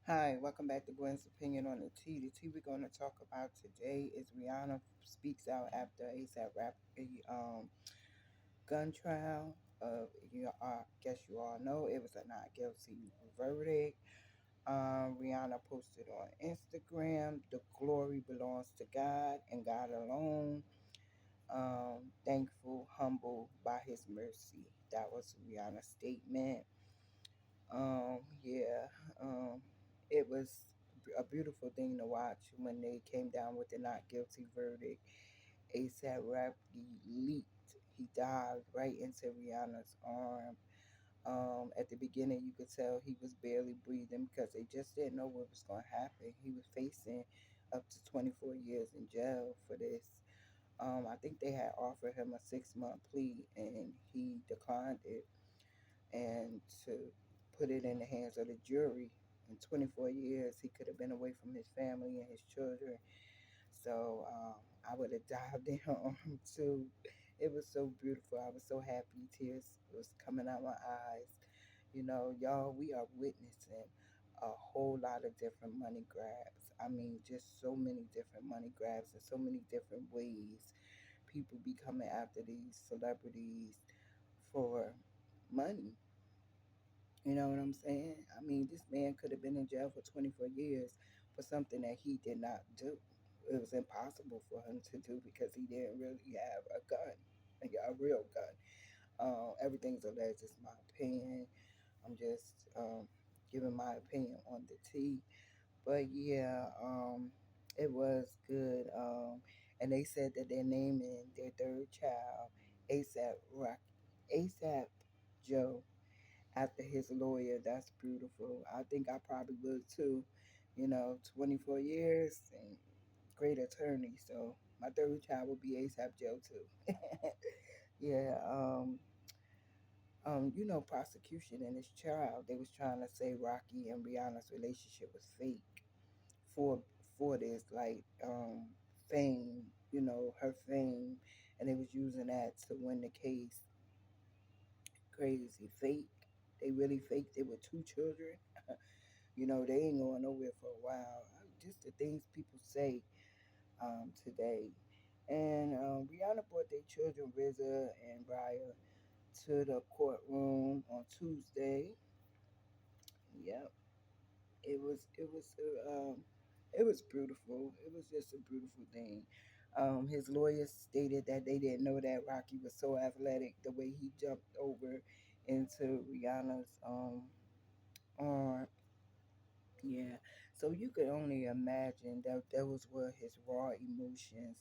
Hi, welcome back to Gwen's Opinion on the Tea. The tea we're going to talk about today is Rihanna speaks out after ASAP Rocky gun trial. I guess you all know it was a not guilty verdict. Rihanna posted on Instagram, "The glory belongs to God and God alone. Thankful, humble by His mercy." That was Rihanna's statement. Yeah, um, it was a beautiful thing to watch when they came down with the not guilty verdict. ASAP Rocky leaped. He dived right into Rihanna's arm. At the beginning, you could tell he was barely breathing because they just didn't know what was going to happen. He was facing up to 24 years in jail for this. I think they had offered him a 6-month plea and he declined it, and to put it in the hands of the jury. In 24 years, he could have been away from his family and his children. So I would have dived in on him too. It was so beautiful. I was so happy. Tears was coming out my eyes. Y'all, we are witnessing a whole lot of different money grabs. I mean, just so many different money grabs in so many different ways. People be coming after these celebrities for money. You know what I'm saying? I mean, this man could have been in jail for 24 years for something that he did not do. It was impossible for him to do because he didn't really have a gun, like a real gun. Everything's alleged, is my opinion. I'm just giving my opinion on the tea. But yeah, it was good. And they said that they're naming their third child ASAP Rock, ASAP Joe, after his lawyer. That's beautiful. I think I probably would too. 24 years and great attorney. So my third child will be ASAP Joe too. Yeah. Prosecution in this trial, they was trying to say Rocky and Rihanna's relationship was fake for for this, like, fame. Her fame, and they was using that to win the case. Crazy, fake. They really faked it with two children. They ain't going nowhere for a while. Just the things people say today. And Rihanna brought their children, RZA and Raya, to the courtroom on Tuesday. Yep, it was beautiful. It was just a beautiful thing. His lawyers stated that they didn't know that Rocky was so athletic the way he jumped over into Rihanna's arm. Yeah, so you could only imagine that those were his raw emotions,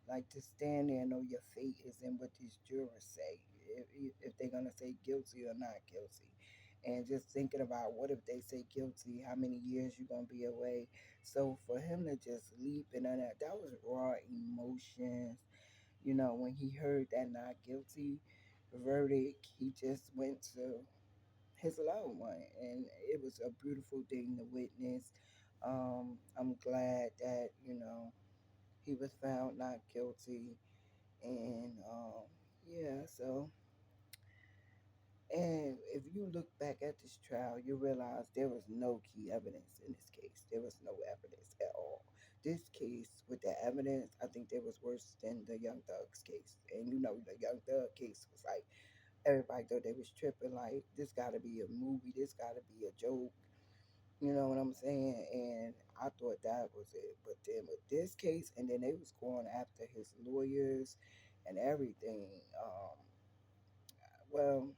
like to stand there and know your fate is in what these jurors say, if they're gonna say guilty or not guilty, and just thinking about what if they say guilty, how many years you're gonna be away. So for him to just leap and that was raw emotions. When he heard that not guilty verdict, he just went to his loved one, and it was a beautiful thing to witness. I'm glad that he was found not guilty, and yeah. So, and if you look back at this trial, you realize there was no key evidence in this case. There was no evidence at all. This case, with the evidence, I think it was worse than the Young Thug's case. And the Young Thug case was like, everybody thought they was tripping. Like, this got to be a movie. This got to be a joke. You know what I'm saying? And I thought that was it. But then with this case, and then they was going after his lawyers and everything. Well,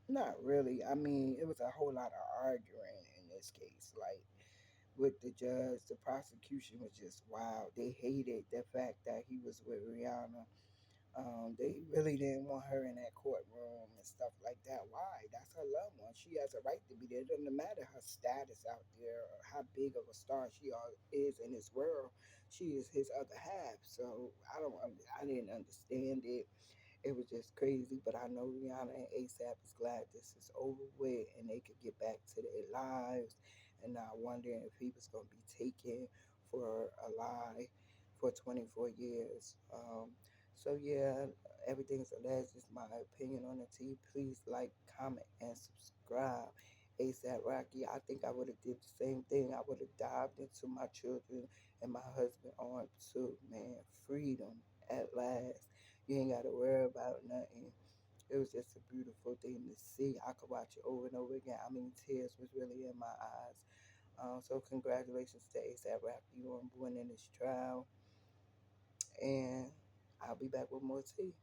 not really. I mean, it was a whole lot of arguing in this case. Like, with the judge, the prosecution was just wild. They hated the fact that he was with Rihanna. They really didn't want her in that courtroom and stuff like that. Why? That's her loved one. She has a right to be there. It doesn't matter her status out there or how big of a star she is in this world. She is his other half. So I didn't understand it. It was just crazy. But I know Rihanna and ASAP is glad this is over with and they could get back to their lives and not wondering if he was going to be taken for a lie for 24 years. So yeah, everything's alleged is my opinion on the tea. Please like, comment, and subscribe. ASAP Rocky, I think I would have did the same thing. I would have dived into my children and my husband arms too, man. Freedom at last. You ain't got to worry about nothing. It was just a beautiful thing to see. I could watch it over and over again. I mean, tears was really in my eyes. So congratulations to ASAP Rocky on winning this trial. And I'll be back with more tea.